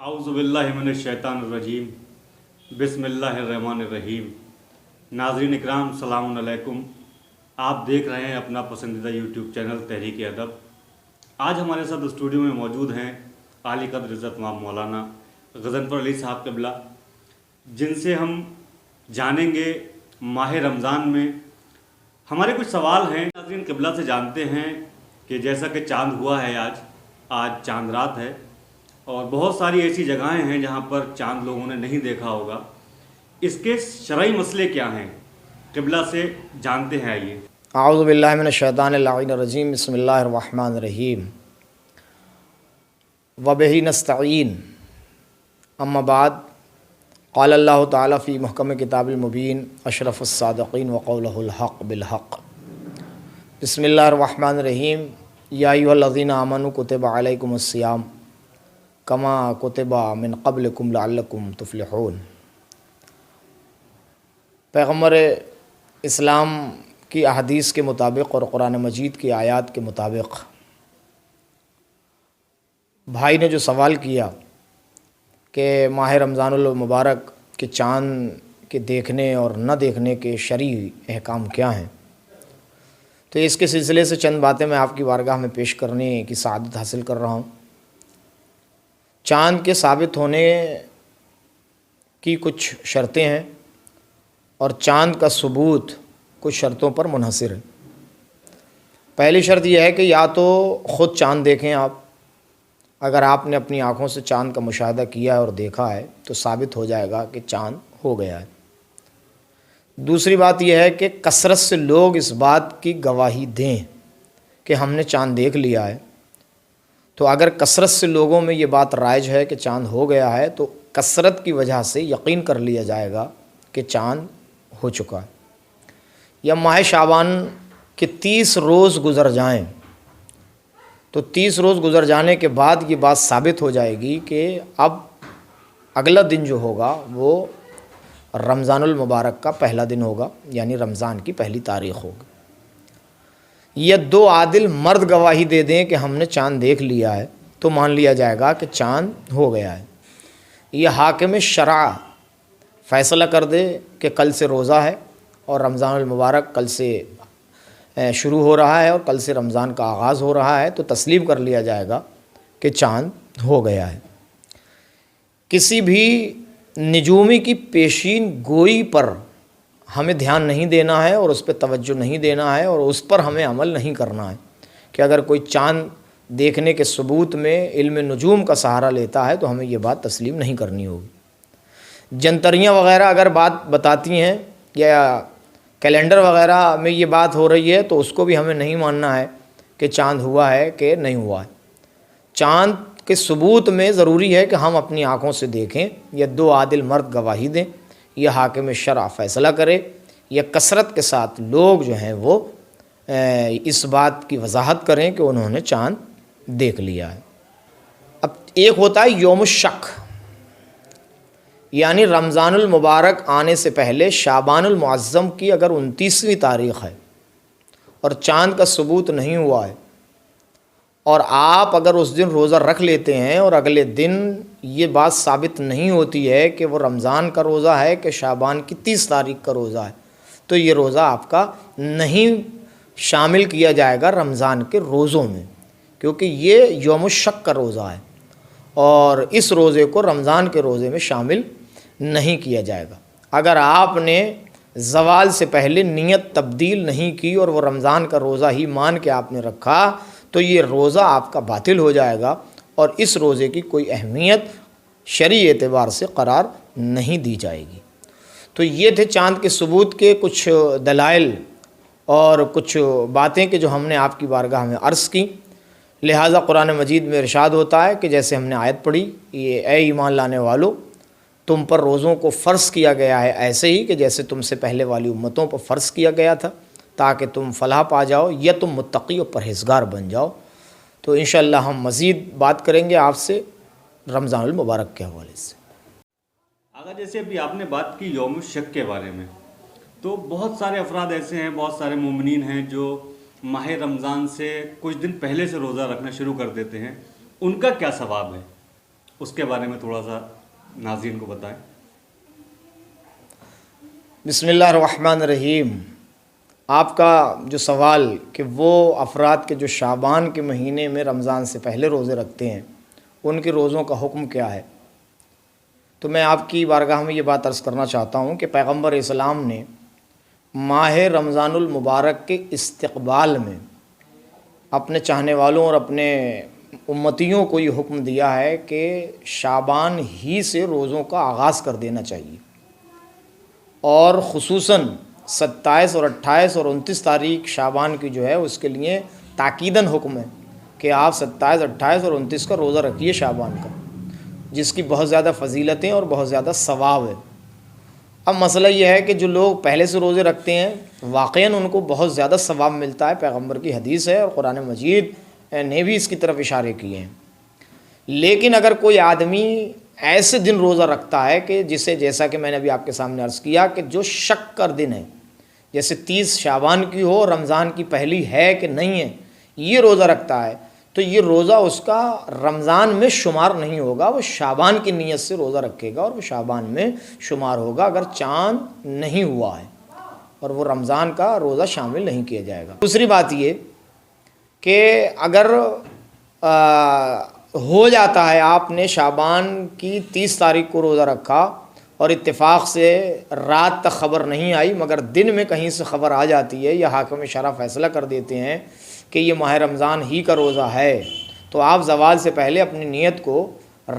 आऊज़ु बिल्लाहि मिनश्शैतानिर्रजीम बिस्मिल्लाहिर्रहमानिर्रहीम। नाज़रीन इकराम सलामुन अलैकुम। आप देख रहे हैं अपना पसंदीदा यूट्यूब चैनल तहरीक अदब। आज हमारे साथ स्टूडियो में मौजूद हैं आली क़द्र इज़्ज़त माब मौलाना ग़ज़नफ़र अली साहब क़िबला, जिनसे हम जानेंगे माह रमज़ान में हमारे कुछ सवाल हैं। नाज़रीन क़िबला से जानते हैं कि जैसा कि चाँद हुआ है आज चाँद रात है और बहुत सारी ऐसी जगहें हैं जहाँ पर चाँद लोगों ने नहीं देखा होगा। इसके शरई मसले क्या हैं, क़िबला से जानते हैं। आइए। आऊज़ु बिल्लाहि मिनश्शैतानिर्रजीम बिस्मिल्लाहिर्रहमानिर्रहीम व बिही नस्तईन अम्मा बाद क़ाल अल्लाहु तआला फ़ी मुहकम किताबिल मुबीन अशरफुस सादिक़ीन व क़ौलुहुल हक़ बिल हक़। बिस्मिल्लाहिर्रहमानिर्रहीम या अय्युहल्लज़ीना आमनू कुतिबा अलैकुमुस सियाम कमा कुतिबा मिन क़ब्लिकुम लअल्लकुम तुफ़्लिहून। पैगम्बर इस्लाम की अहदीस के मुताबिक और कुरान मजीद की आयत के मुताबिक भाई ने जो सवाल किया कि माह रमज़ानुल मुबारक के चाँद के देखने और न देखने के शरई अहकाम क्या हैं, तो इसके सिलसिले से चंद बातें मैं आपकी बारगाह में पेश करने की सआदत हासिल कर रहा हूँ। चाँद के साबित होने की कुछ शर्तें हैं और चाँद का सबूत कुछ शर्तों पर मुनहसर है। पहली शर्त यह है कि या तो ख़ुद चाँद देखें आप। अगर आपने अपनी आँखों से चाँद का मुशाहदा किया है और देखा है तो साबित हो जाएगा कि चाँद हो गया है। दूसरी बात यह है कि कसरत से लोग इस बात की गवाही दें कि हमने चाँद देख लिया है। तो अगर कसरत से लोगों में ये बात राइज है कि चाँद हो गया है तो कसरत की वजह से यकीन कर लिया जाएगा कि चाँद हो चुका है। या माह शाबान के 30 रोज़ गुज़र जाएं तो 30 रोज़ गुज़र जाने के बाद ये बात साबित हो जाएगी कि अब अगला दिन जो होगा वो रमज़ानुल मुबारक का पहला दिन होगा, यानी रमज़ान की पहली तारीख़ होगी। ये 2 आदिल मर्द गवाही दे दें कि हमने चाँद देख लिया है तो मान लिया जाएगा कि चाँद हो गया है। यह हाकिम शरआ फ़ैसला कर दे कि कल से रोज़ा है और रमज़ानुल मुबारक कल से शुरू हो रहा है और कल से रमज़ान का आगाज़ हो रहा है, तो तस्लीम कर लिया जाएगा कि चाँद हो गया है। किसी भी निजूमी की पेशीन गोई पर हमें ध्यान नहीं देना है और उस पर तवज्जो नहीं देना है और उस पर हमें अमल नहीं करना है कि अगर कोई चाँद देखने के सबूत में इल्म नजूम का सहारा लेता है तो हमें ये बात तस्लीम नहीं करनी होगी। जंतरियाँ वग़ैरह अगर बात बताती हैं या कैलेंडर वग़ैरह में ये बात हो रही है तो उसको भी हमें नहीं मानना है कि चाँद हुआ है कि नहीं हुआ है। चाँद के सबूत में ज़रूरी है कि हम अपनी आँखों से देखें, या 2 आदिल मर्द गवाही दें, यह हाकिम शरआ फ़ैसला करे, या कसरत के साथ लोग जो हैं वो इस बात की वजाहत करें कि उन्होंने चाँद देख लिया है। अब एक होता है यौम शक, यानी रमज़ानुल मुबारक आने से पहले शाबानुल मुअज़्ज़म की अगर 29वीं तारीख़ है और चाँद का सबूत नहीं हुआ है और आप अगर उस दिन रोज़ा रख लेते हैं और अगले दिन ये बात साबित नहीं होती है कि वो रमज़ान का रोज़ा है कि शाबान की 30 तारीख़ का रोज़ा है, तो ये रोज़ा आपका नहीं शामिल किया जाएगा रमज़ान के रोज़ों में, क्योंकि ये यौम शक का रोज़ा है और इस रोज़े को रमज़ान के रोज़े में शामिल नहीं किया जाएगा। अगर आपने ज़वाल से पहले नीयत तब्दील नहीं की और वो रमज़ान का रोज़ा ही मान के आपने रखा तो ये रोज़ा आपका बातिल हो जाएगा और इस रोज़े की कोई अहमियत शरई एतबार से करार नहीं दी जाएगी। तो ये थे चाँद के सबूत के कुछ दलाइल और कुछ बातें कि जो हमने आपकी बारगाह में अर्ज़ की। लिहाजा कुरान मजीद में इरशाद होता है कि जैसे हमने आयत पढ़ी, ये ऐ ईमान लाने वालों तुम पर रोज़ों को फ़र्ज़ किया गया है ऐसे ही कि जैसे तुमसे पहले वाली उम्मतों पर फ़र्ज़ किया गया था, ताकि तुम फलाह पा जाओ या तुम मुत्तकी और परहेज़गार बन जाओ। तो इंशाअल्लाह हम मज़ीद बात करेंगे आपसे रमज़ानुल मुबारक के हवाले से। अगर जैसे अभी आपने बात की यौम शक के बारे में, तो बहुत सारे अफराद ऐसे हैं, बहुत सारे मोमिनीन हैं जो माह रमज़ान से कुछ दिन पहले से रोज़ा रखना शुरू कर देते हैं, उनका क्या सवाब है? اس کے بارے میں تھوڑا سا ناظرین کو بتائیں۔ بسم اللہ الرحمن الرحیم۔ آپ کا جو سوال کہ وہ افراد کے جو شعبان کے مہینے میں رمضان سے پہلے روزے رکھتے ہیں ان کے روزوں کا حکم کیا ہے، تو میں آپ کی بارگاہ میں یہ بات عرض کرنا چاہتا ہوں کہ پیغمبر اسلام نے ماہ رمضان المبارک کے استقبال میں اپنے چاہنے والوں اور اپنے امتیوں کو یہ حکم دیا ہے کہ شعبان ہی سے روزوں کا آغاز کر دینا چاہیے، اور خصوصاً 27 اور 28 اور 29 تاریخ شعبان کی جو ہے اس کے لیے تاکیداً حکم ہے کہ آپ 27، 28 اور 29 کا روزہ رکھیے شعبان کا، جس کی بہت زیادہ فضیلتیں اور بہت زیادہ ثواب ہے۔ اب مسئلہ یہ ہے کہ جو لوگ پہلے سے روزے رکھتے ہیں واقعاً ان کو بہت زیادہ ثواب ملتا ہے، پیغمبر کی حدیث ہے اور قرآن مجید نے بھی اس کی طرف اشارے کیے ہیں۔ لیکن اگر کوئی آدمی ایسے دن روزہ رکھتا ہے کہ جسے، جیسا کہ میں نے ابھی آپ کے سامنے عرض کیا کہ جو شک کر دن ہے، جیسے 30 شعبان کی ہو، رمضان کی پہلی ہے کہ نہیں ہے، یہ روزہ رکھتا ہے تو یہ روزہ اس کا رمضان میں شمار نہیں ہوگا، وہ شعبان کی نیت سے روزہ رکھے گا اور وہ شعبان میں شمار ہوگا اگر چاند نہیں ہوا ہے، اور وہ رمضان کا روزہ شامل نہیں کیا جائے گا۔ دوسری بات یہ کہ اگر ہو جاتا ہے آپ نے شعبان کی 30 تاریخ کو روزہ رکھا اور اتفاق سے رات تک خبر نہیں آئی، مگر دن میں کہیں سے خبر آ جاتی ہے یا حاکم شرع فیصلہ کر دیتے ہیں کہ یہ ماہ رمضان ہی کا روزہ ہے، تو آپ زوال سے پہلے اپنی نیت کو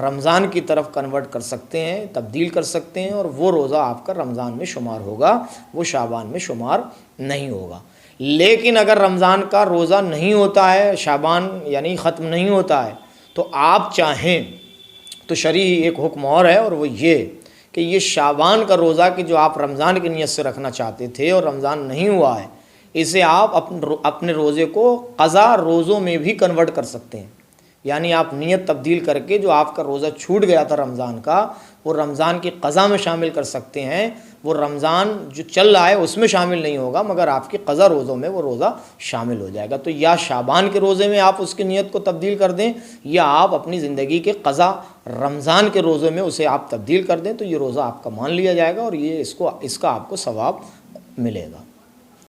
رمضان کی طرف کنورٹ کر سکتے ہیں، تبدیل کر سکتے ہیں، اور وہ روزہ آپ کا رمضان میں شمار ہوگا، وہ شعبان میں شمار نہیں ہوگا۔ لیکن اگر رمضان کا روزہ نہیں ہوتا ہے، شعبان یعنی ختم نہیں ہوتا ہے، تو آپ چاہیں تو شرعی ایک حکم اور ہے، اور وہ یہ کہ یہ شعبان کا روزہ کہ جو آپ رمضان کی نیت سے رکھنا چاہتے تھے اور رمضان نہیں ہوا ہے، اسے آپ اپنے روزے کو قضا روزوں میں بھی کنورٹ کر سکتے ہیں، یعنی آپ نیت تبدیل کر کے جو آپ کا روزہ چھوٹ گیا تھا رمضان کا، وہ رمضان کی قضا میں شامل کر سکتے ہیں۔ وہ رمضان جو چل رہا ہے اس میں شامل نہیں ہوگا، مگر آپ کی قضا روزوں میں وہ روزہ شامل ہو جائے گا۔ تو یا شعبان کے روزے میں آپ اس کی نیت کو تبدیل کر دیں، یا آپ اپنی زندگی کے قضا رمضان کے روزے میں اسے آپ تبدیل کر دیں، تو یہ روزہ آپ کا مان لیا جائے گا اور یہ اس کا آپ کو ثواب ملے گا۔